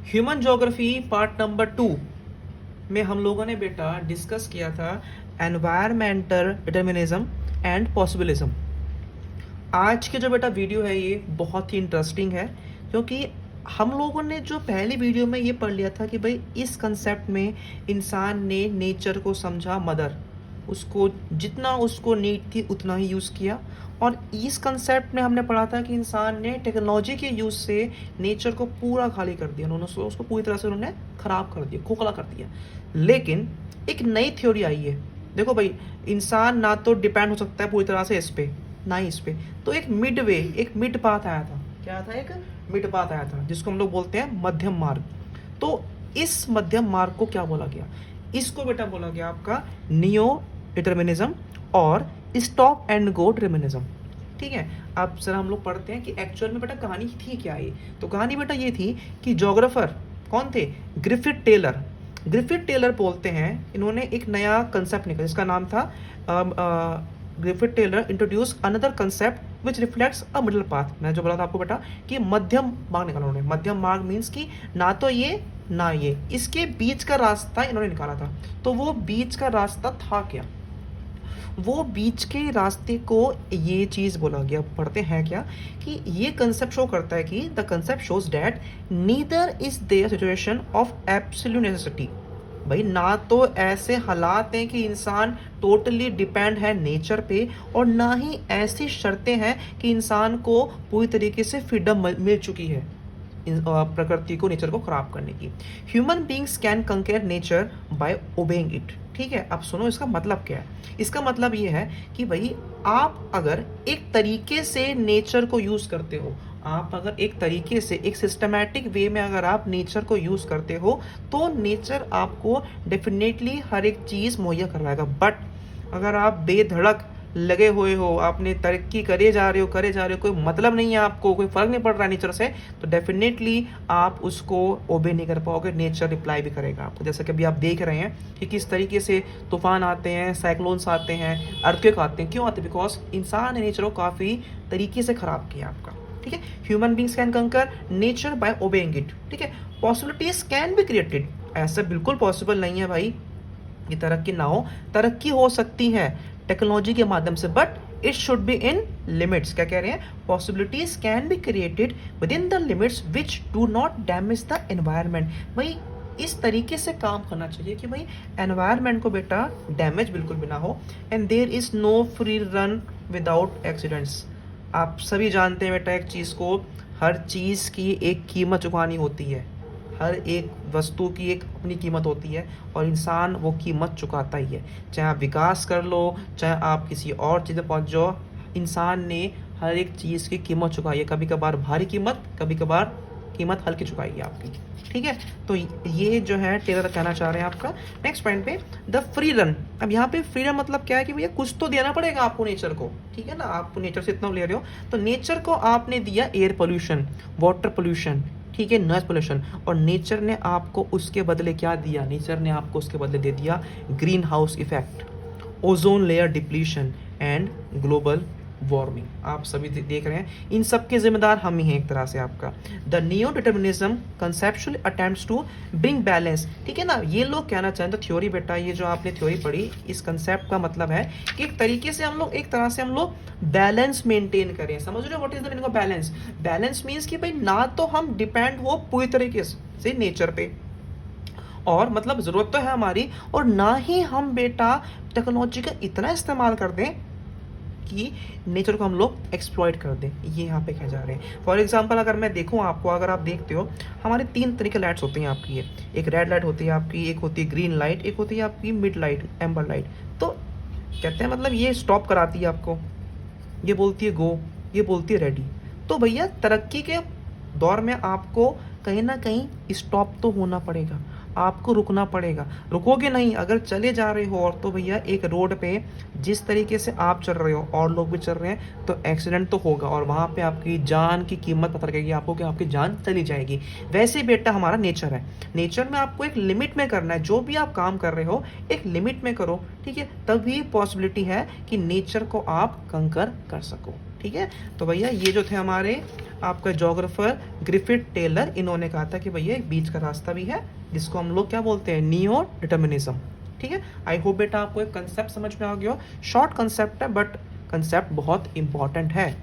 Human geography part number 2 में हम लोगों ने बेटा डिस्कस किया था एनवायरमेंटल डिटर्मिनिज्म एंड पॉसिबिलिज्म। आज के जो बेटा वीडियो है ये बहुत ही इंटरेस्टिंग है, क्योंकि हम लोगों ने जो पहली वीडियो में ये पढ़ लिया था कि भाई इस कंसेप्ट में इंसान ने नेचर को समझा मदर, उसको जितना उसको नीड थी उतना ही यूज़ किया। और इस कंसेप्ट में हमने पढ़ा था कि इंसान ने टेक्नोलॉजी के यूज़ से नेचर को पूरा खाली कर दिया, उन्होंने उसको पूरी तरह से उन्होंने ख़राब कर दिया, खोखला कर दिया। लेकिन एक नई थ्योरी आई है। देखो भाई, इंसान ना तो डिपेंड हो सकता है पूरी तरह से इस पे, ना ही इस पे, तो एक मिड वे, एक मिड पाथ आया था। क्या था? एक मिड पाथ आया था जिसको हम लोग बोलते हैं मध्यम मार्ग। तो इस मध्यम मार्ग को क्या बोला गया? इसको बेटा बोला गया आपका नियो डिटर्मिनिज्म और स्टॉप एंड गो डिटर्मिनिज्म। ठीक है, अब जरा हम लोग पढ़ते हैं कि एक्चुअल में बेटा कहानी थी क्या ये। तो कहानी बेटा ये थी कि जोग्राफर कौन थे? Griffith Taylor. ग्रिफिथ टेलर बोलते हैं, इन्होंने एक नया कंसेप्ट निकाला जिसका नाम था Griffith Taylor introduce another concept which reflects a middle path. मैं जो बोला था आपको बेटा कि मध्यम मार्ग निकाला उन्होंने। मध्यम मार्ग मीन्स कि ना तो ये ना ये, इसके बीच का रास्ता इन्होंने निकाला था। तो वो बीच का रास्ता था क्या? वो बीच के रास्ते को ये चीज़ बोला गया, पढ़ते हैं क्या, कि ये कंसेप्ट शो करता है कि the concept shows that neither is there situation of absolute necessity. भाई ना तो ऐसे हालात हैं कि इंसान टोटली डिपेंड है नेचर पे, और ना ही ऐसी शर्तें हैं कि इंसान को पूरी तरीके से फ्रीडम मिल चुकी है प्रकृति को, नेचर को खराब करने की। Human beings can conquer nature by obeying it. ठीक है, अब सुनो इसका मतलब क्या है। इसका मतलब ये है कि भाई आप अगर एक तरीके से नेचर को यूज करते हो, आप अगर एक तरीके से एक सिस्टमैटिक वे में अगर आप नेचर को यूज करते हो, तो नेचर आपको डेफिनेटली हर एक चीज मुहैया करवाएगा। बट अगर आप बेधड़क लगे हुए हो, आपने तरक्की करे जा रहे हो, कोई मतलब नहीं है आपको, कोई फर्क नहीं पड़ रहा है नेचर से, तो डेफिनेटली आप उसको ओबे नहीं कर पाओगे, नेचर रिप्लाई भी करेगा आपको। जैसा कि अभी आप देख रहे हैं कि किस तरीके से तूफान आते हैं, साइक्लोन्स आते हैं, अर्थक्वेक आते हैं। क्यों आते हैं? बिकॉज इंसान ने नेचर को काफ़ी तरीके से खराब किया आपका। ठीक है, ह्यूमन बींग्स कैन कंकर नेचर बाय ओबेइंग इट। ठीक है, पॉसिबिलिटीज कैन बी क्रिएटेड। ऐसा बिल्कुल पॉसिबल नहीं है भाई कि तरक्की ना हो, तरक्की हो सकती है टेक्नोलॉजी के माध्यम से, but it should be in limits. क्या कह रहे हैं? Possibilities can be created with in the limits which do not damage the environment. भाई इस तरीके से काम करना चाहिए कि भाई एनवायरनमेंट को बेटा डैमेज बिल्कुल भी ना हो। And there is no free run without accidents. आप सभी जानते हैं बेटा एक चीज़ को, हर चीज़ की एक कीमत चुकानी होती है, हर एक वस्तु की एक अपनी कीमत होती है, और इंसान वो कीमत चुकाता ही है। चाहे आप विकास कर लो, चाहे आप किसी और चीज़ में पहुँच जाओ, इंसान ने हर एक चीज़ की कीमत चुकाई है। कभी कभार भारी कीमत, कभी कभार कीमत हल्की चुकाई है आपकी। ठीक है, तो ये जो है टेलर कहना चाह रहे हैं आपका। नेक्स्ट पॉइंट पे द फ्री रन। अब यहाँ पे फ्री रन मतलब क्या है कि भैया कुछ तो देना पड़ेगा आपको नेचर को। ठीक है ना, आप नेचर से इतना ले रहे हो, तो नेचर को आपने दिया एयर पोल्यूशन, वाटर पोल्यूशन, ठीक है, नॉइज पोल्यूशन, और नेचर ने आपको उसके बदले क्या दिया? नेचर ने आपको उसके बदले दे दिया green house effect, ozone layer depletion and global warming. आप सभी देख रहे हैं, इन सब के जिम्मेदार हम ही हैं एक तरह से आपका। The neo determinism conceptual attempts to bring balance. ठीक है ना, ये लोग कहना चाहें तो थ्योरी बेटा, ये जो आपने थ्योरी पढ़ी, इस कंसेप्ट का मतलब है कि एक तरीके से हम लोग, एक तरह से हम लोग बैलेंस मेंटेन करें। समझ रहे हो what is the meaning of balance? Balance means कि भाई ना तो हम डिपेंड हो पूरी तरीके से नेचर पे, और मतलब ज़रूरत तो है हमारी, और ना ही हम बेटा टेक्नोलॉजी का इतना इस्तेमाल कर दें कि नेचर को हम लोग एक्सप्लॉइट कर दें। ये यहाँ पे कह जा रहे हैं। फॉर एग्जांपल अगर मैं देखूँ आपको, अगर आप देखते हो हमारे 3 तरीके लाइट्स होती हैं आपकी। ये एक रेड लाइट होती है आपकी, एक होती है ग्रीन लाइट, एक होती है आपकी मिड लाइट, एम्बर लाइट। तो कहते हैं मतलब ये स्टॉप कराती है आपको, ये बोलती है गो, ये बोलती है रेडी। तो भैया तरक्की के दौर में आपको कहीं ना कहीं स्टॉप तो होना पड़ेगा, आपको रुकना पड़ेगा। रुकोगे नहीं, अगर चले जा रहे हो, और तो भैया एक रोड पे जिस तरीके से आप चल रहे हो और लोग भी चल रहे हैं, तो एक्सीडेंट तो होगा, और वहाँ पे आपकी जान की कीमत पता लगेगी आपको कि आपकी जान चली जाएगी। वैसे बेटा हमारा नेचर है, नेचर में आपको एक लिमिट में करना है। जो भी आप काम कर रहे हो एक लिमिट में करो, ठीक है, तभी पॉसिबिलिटी है कि नेचर को आप कंकर कर सको। ठीक है। तो भैया ये जो थे हमारे आपका जोग्राफर ग्रिफिथ टेलर, इन्होंने कहा था कि भैया एक बीच का रास्ता भी है जिसको हम लोग क्या बोलते हैं, नियो डिटर्मिनिज्म। ठीक है, आई होप बेटा आपको एक कंसेप्ट समझ में आ गया हो। शॉर्ट कंसेप्ट है बट कंसेप्ट बहुत इंपॉर्टेंट है।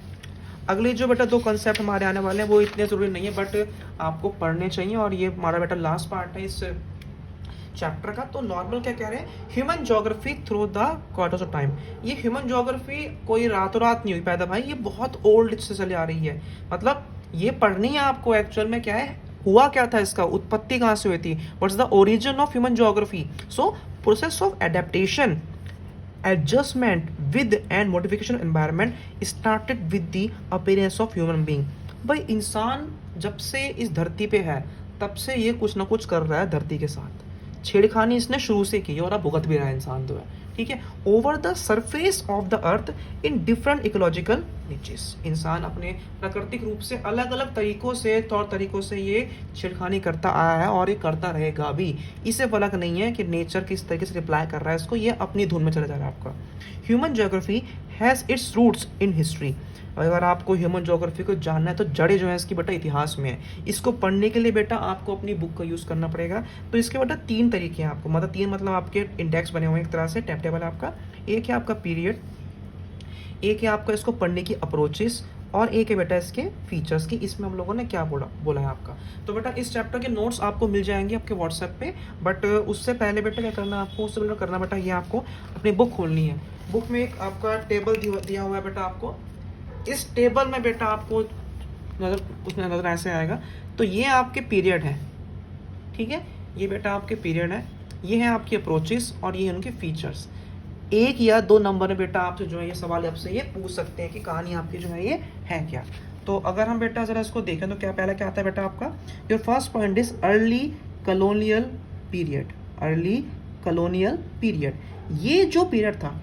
अगले जो बेटा दो कंसेप्ट हमारे आने वाले हैं वो इतने ज़रूरी नहीं है बट आपको पढ़ने चाहिए, और ये हमारा बेटा लास्ट पार्ट है इस चैप्टर का। तो नॉर्मल क्या कह रहे हैं, human geography through the quarters of time. ये ह्यूमन ज्योग्राफी कोई रातों रात नहीं हुई पैदा भाई, ये बहुत ओल्ड से चली आ रही है। मतलब ये पढ़नी है आपको एक्चुअल में क्या है, हुआ क्या था, इसका उत्पत्ति कहाँ से हुई थी, what's the origin of human geography. So process of adaptation, adjustment with and modification environment started with the appearance of human being। भाई इंसान जब से इस धरती पे है तब से ये कुछ ना कुछ कर रहा है धरती के साथ, छेड़खानी इसने शुरू से की और अब भुगत भी रहा है इंसान तो है। ठीक है, over the surface of the earth in different ecological niches. इंसान अपने प्राकृतिक रूप से अलग अलग तरीकों से, तौर तरीकों से ये छेड़खानी करता आया है और ये करता रहेगा भी। इसे फर्क नहीं है कि नेचर किस तरीके से रिप्लाई कर रहा है इसको, ये अपनी धुन में चला जा रहा है आपका। Human geography has its roots in history. अगर आपको ह्यूमन ज्योग्राफी को जानना है तो जड़ें जो है इसकी बेटा इतिहास में है। इसको पढ़ने के लिए बेटा आपको अपनी बुक का यूज़ करना पड़ेगा। तो इसके बेटा तीन तरीके हैं आपको, मतलब तीन मतलब आपके इंडेक्स बने हुए हैं एक तरह से, टाइम टेबल आपका। एक है आपका पीरियड, एक है आपका इसको पढ़ने की अप्रोचेस, और एक है बेटा इसके फीचर्स की। इसमें हम लोगों ने क्या बोला है आपका। तो बेटा इस चैप्टर के नोट्स आपको मिल जाएंगे आपके व्हाट्सएप पे, बट उससे पहले बेटा क्या करना है आपको, उससे पहले करना बेटा ये आपको अपनी बुक खोलनी है। बुक में एक आपका टेबल दिया हुआ है बेटा आपको। इस टेबल में बेटा आपको नजर उसमें नजर ऐसे आएगा। तो ये आपके पीरियड है, ठीक है, ये बेटा आपके पीरियड है, ये है आपकी अप्रोचेस और ये है उनके फीचर्स। एक या दो नंबर में बेटा आपसे जो है ये सवाल आपसे ये पूछ सकते हैं कि कहानी आपकी जो है ये है क्या। तो अगर हम बेटा ज़रा इसको देखें तो क्या पहला क्या आता है बेटा आपका, your first point is early colonial period. Early colonial period, ये जो पीरियड था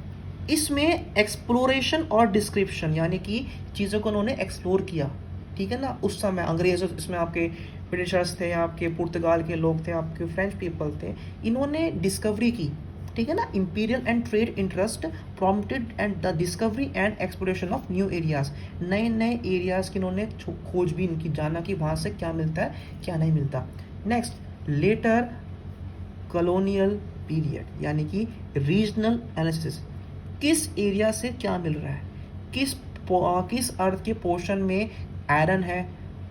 इसमें एक्सप्लोरेशन और डिस्क्रिप्शन, यानी कि चीज़ों को उन्होंने एक्सप्लोर किया। ठीक है ना, उस समय अंग्रेज, इसमें आपके ब्रिटिशर्स थे, आपके पुर्तगाल के लोग थे, आपके फ्रेंच पीपल थे, इन्होंने डिस्कवरी की। ठीक है ना, imperial and trade interest prompted and the discovery and exploration of new areas. नए नए एरियाज़ की इन्होंने खोजबीन की, जाना कि वहाँ से क्या मिलता है क्या नहीं मिलता। नेक्स्ट, लेटर कॉलोनियल पीरियड, यानी कि रीजनल एनालिसिस, किस एरिया से क्या मिल रहा है, किस अर्थ के पोर्शन में आयरन है,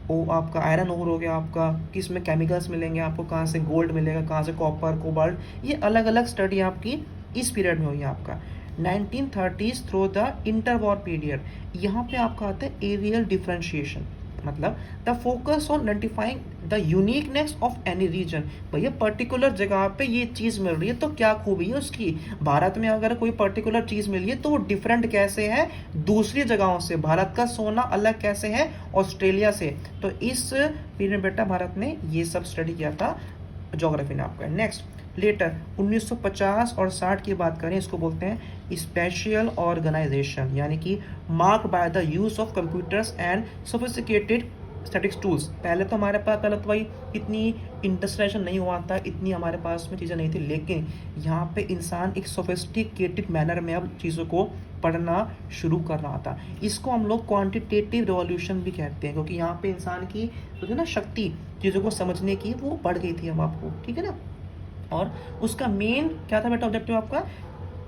वो आपका आयरन ओर हो गया आपका, किस में केमिकल्स मिलेंगे आपको, कहाँ से गोल्ड मिलेगा, कहाँ से कॉपर कोबाल्ट, ये अलग अलग स्टडी आपकी इस पीरियड में हुई है आपका। 1930s through the interwar period, यहाँ पे आपका आता है एरियल डिफ्रेंशिएशन, मतलब the focus on identifying the uniqueness of any region. भैया पर्टिकुलर जगह पे ये चीज़ मिल रही है तो क्या खूबी है उसकी। भारत में अगर कोई पर्टिकुलर चीज़ मिली है तो वो डिफरेंट कैसे है दूसरी जगहों से, भारत का सोना अलग कैसे है ऑस्ट्रेलिया से। तो इस पीरियड बेटा भारत ने ये सब स्टडी किया था ज्योग्राफी ने आपका। नेक्स्ट, लेटर 1950 और 60 की बात करें, इसको बोलते हैं स्पेशल ऑर्गेनाइजेशन, यानी कि marked by the use of computers and sophisticated statics tools. पहले तो हमारे पास गलत भाई इतनी इंडस्ट्रियलाइजेशन नहीं हुआ था, इतनी हमारे पास में चीज़ें नहीं थी, लेकिन यहाँ पे इंसान एक सोफिस्टिकेटेड मैनर में अब चीज़ों को पढ़ना शुरू कर रहा था। इसको हम लोग क्वांटिटेटिव रिवॉल्यूशन भी कहते हैं, क्योंकि यहाँ पे इंसान की जो है ना शक्ति चीज़ों को समझने की वो बढ़ गई थी हम आपको। ठीक है ना, और उसका मेन क्या था बेटा ऑब्जेक्टिव आपका,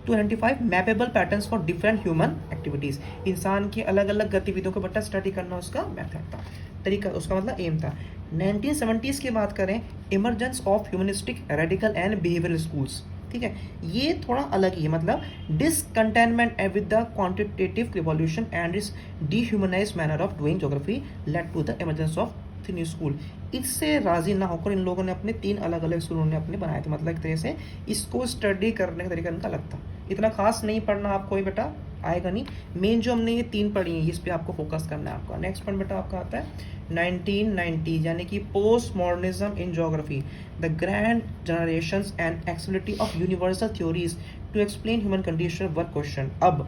to identify mappable patterns for different human activities. इंसान की अलग अलग गतिविधियों को बेटा स्टडी करना उसका मेथड था, तरीका, उसका मतलब एम था। 1970s की बात करें, emergence of humanistic radical and behavioural schools. ठीक है, ये थोड़ा अलग ही है, मतलब discontentment with the quantitative revolution and इस dehumanised manner of doing geography led to the emergence of new school. इससे राजी ना होकर इन लोगों ने अपने तीन अलग अलग स्कूल उन्होंने अपने बनाए थे, मतलब एक तरह से इसको स्टडी करने का तरीका इनका अलग था। इतना खास नहीं पढ़ना आपको, ही बेटा आएगा नहीं। मेन जो हमने ये तीन पढ़ी है इस पे आपको फोकस करना है आपका। नेक्स्ट पॉइंट बेटा आपका आता है 1990, यानी कि post modernism in geography, the grand generations and acceptability of universal theories to explain human condition were question. अब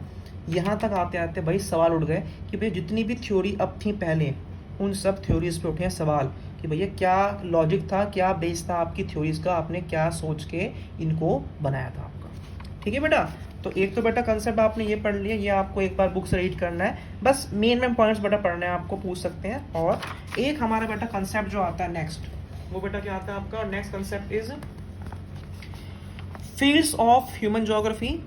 यहाँ तक आते आते भाई सवाल उठ गए कि भाई जितनी भी थ्योरी अब थी पहले, उन सब थ्योरीज पे उठे हैं सवाल कि भैया क्या लॉजिक था, क्या बेस था आपकी थ्योरीज का, आपने क्या सोच के इनको बनाया था आपका। ठीक है बेटा। तो एक तो बेटा कंसेप्ट आपने ये पढ़ लिया, ये आपको एक बार बुक से रीड करना है, बस मेन पॉइंट्स बेटा पढ़ने हैं आपको, पूछ सकते हैं। और एक हमारा बेटा कंसेप्ट जो आता है नेक्स्ट, वो बेटा क्या आता है आपका, next concept is fields of human geography,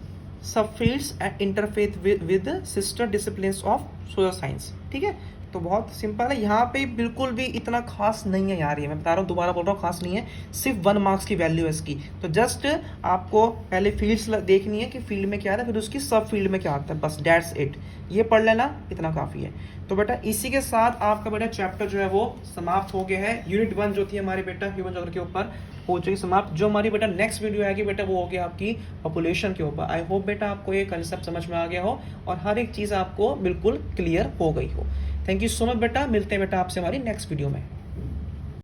सब fields and interface with sister disciplines of social science. ठीक है, तो बहुत सिंपल है, यहाँ पे बिल्कुल भी इतना खास नहीं है यार, ये मैं बता रहा हूँ, दोबारा बोल रहा हूँ, खास नहीं है, सिर्फ 1 मार्क्स की वैल्यू है इसकी। तो जस्ट आपको पहले फील्ड्स देखनी है कि फील्ड में क्या आता है, फिर उसकी सब फील्ड में क्या आता है, बस दैट्स इट, ये पढ़ लेना, इतना काफ़ी है। तो बेटा इसी के साथ आपका बेटा चैप्टर जो है वो समाप्त हो गया है। यूनिट 1 जो थी हमारी बेटा ह्यूमन ज्योग्राफी के ऊपर हो चुकी समाप्त। जो हमारी बेटा नेक्स्ट वीडियो आएगी बेटा वो होगी आपकी पॉपुलेशन के ऊपर। आई होप बेटा आपको ये कंसेप्ट समझ में आ गया हो और हर एक चीज़ आपको बिल्कुल क्लियर हो गई हो। थैंक यू सो मच बेटा, मिलते हैं बेटा आपसे हमारी नेक्स्ट वीडियो में।